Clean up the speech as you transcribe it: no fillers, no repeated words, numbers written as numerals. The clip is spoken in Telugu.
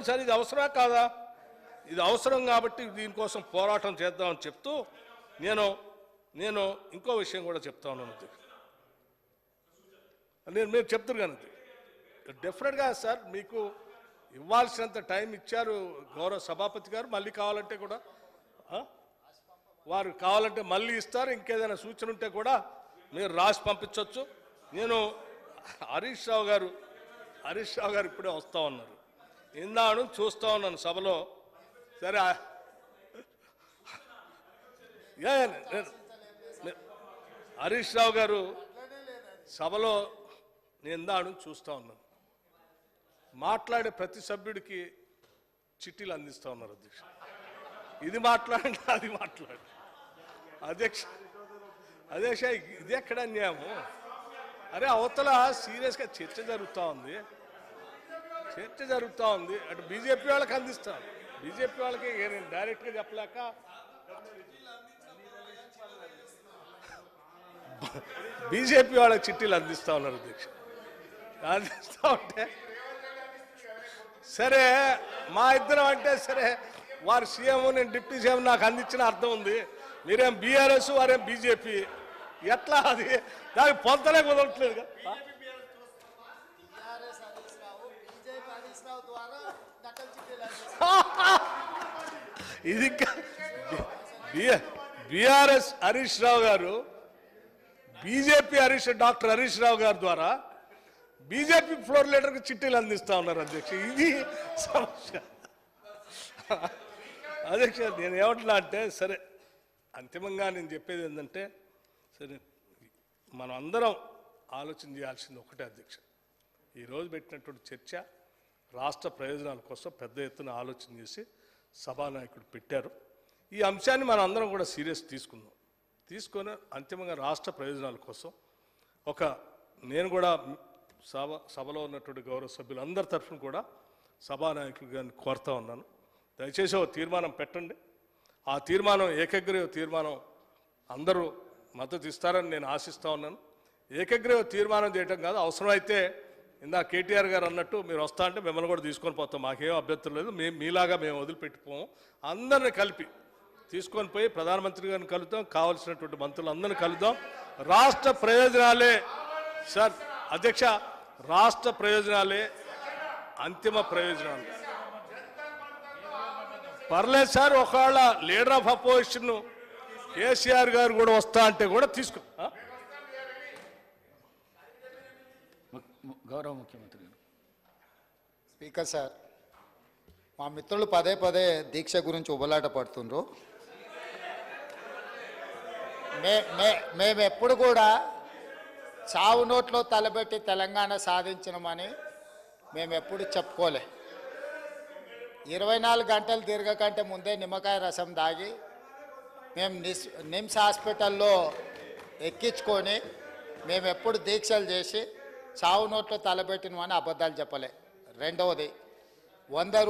చెప్పండి సార్, ఇది అవసరమా కాదా? ఇది అవసరం కాబట్టి దీనికోసం పోరాటం చేద్దామని చెప్తూ నేను ఇంకో విషయం కూడా చెప్తా ఉన్నాను. మీరు చెప్తారు కానీ డెఫినెట్గా సార్ మీకు ఇవ్వాల్సినంత టైం ఇచ్చారు గౌరవ సభాపతి గారు. మళ్ళీ కావాలంటే కూడా వారు కావాలంటే మళ్ళీ ఇస్తారు. ఇంకేదైనా సూచన ఉంటే కూడా మీరు రాసి పంపించవచ్చు. నేను హరీష్ రావు గారు ఇప్పుడే వస్తూ ఉన్నారు. ఇందాను చూస్తూ ఉన్నాను సభలో. సరే హరీష్ రావు గారు సభలో నేను దాని చూస్తూ ఉన్నాను. మాట్లాడే ప్రతి సభ్యుడికి చిట్టీలు అందిస్తూ ఉన్నారు అధ్యక్ష. ఇది మాట్లాడండి, అది మాట్లాడండి. అధ్యక్ష ఇది ఎక్కడ అన్యాయము? అరే అవతల సీరియస్గా చర్చ జరుగుతూ ఉంది. అటు బీజేపీ వాళ్ళకి అందిస్తాను. బీజేపీ వాళ్ళకి నేను డైరెక్ట్గా చెప్పలేక బీజేపీ వాళ్ళకి చిట్టీలు అందిస్తూ ఉన్నారు అధ్యక్ష. అందిస్తూ ఉంటే సరే మా ఇద్దరం అంటే సరే వారు సీఎం నేను డిప్యూటీ సీఎం నాకు అందించిన అర్థం ఉంది. మీరేం బీఆర్ఎస్ వారేం బీజేపీ, ఎట్లా అది దానికి పొంతలే కుదరట్లేదు కదా. ఇది బీఆర్ఎస్ హరీష్ రావు గారు బీజేపీ డాక్టర్ హరీష్ రావు గారి ద్వారా బీజేపీ ఫ్లోర్ లీడర్కి చిట్టీలు అందిస్తా ఉన్నారు అధ్యక్ష. ఇది సమస్య అధ్యక్ష. నేను ఏమంటున్నా అంటే సరే అంతిమంగా నేను చెప్పేది ఏంటంటే సరే మనం అందరం ఆలోచన చేయాల్సింది ఒకటే అధ్యక్ష. ఈరోజు పెట్టినటువంటి చర్చ రాష్ట్ర ప్రయోజనాల కోసం పెద్ద ఎత్తున ఆలోచన చేసి సభానాయకుడు పెట్టారు. ఈ అంశాన్ని మనం అందరం కూడా సీరియస్ తీసుకొని అంతిమంగా రాష్ట్ర ప్రయోజనాల కోసం నేను కూడా సభలో ఉన్నటువంటి గౌరవ సభ్యులందరి తరఫున కూడా సభానాయకులు గారిని కోరుతా ఉన్నాను. దయచేసి ఒక తీర్మానం పెట్టండి. ఆ తీర్మానం ఏకగ్రీవ తీర్మానం అందరూ మద్దతు ఇస్తారని నేను ఆశిస్తూ ఉన్నాను. ఏకగ్రీవ తీర్మానం చేయటం కాదు, అవసరమైతే ఇందా కేటీఆర్ గారు అన్నట్టు మీరు వస్తా అంటే మిమ్మల్ని కూడా తీసుకొని పోతాం. మాకేం అభ్యంతరం లేదు. మీలాగా మేము వదిలిపెట్టిపోము. అందరిని కలిపి తీసుకొని పోయి ప్రధానమంత్రి గారిని కలుద్దాం, కావాల్సినటువంటి మంత్రులందరినీ కలుద్దాం. రాష్ట్ర ప్రయోజనాలే సార్ అధ్యక్ష, రాష్ట్ర ప్రయోజనాలే అంతిమ ప్రయోజనాలు. పర్లేదు సార్, ఒకవేళ లీడర్ ఆఫ్ అపోజిషన్ కేసీఆర్ గారు కూడా వస్తా అంటే కూడా తీసుకో. గౌరవ ముఖ్యమంత్రి గారు. స్పీకర్ సార్, మా మిత్రులు పదే పదే దీక్ష గురించి ఉబలాట పడుతుండ్రు. మేము ఎప్పుడు కూడా చావు నోట్లో తలబెట్టి తెలంగాణ సాధించినామని మేము ఎప్పుడు చెప్పుకోలే. 24 గంటలు తిరగకంటే ముందే నిమ్మకాయ రసం దాగి మేము నిమ్స్ హాస్పిటల్లో ఎక్కించుకొని మేము ఎప్పుడు దీక్షలు చేసి చావు నోట్లో తలబెట్టినమని అబద్ధాలు చెప్పలే. రెండవది 100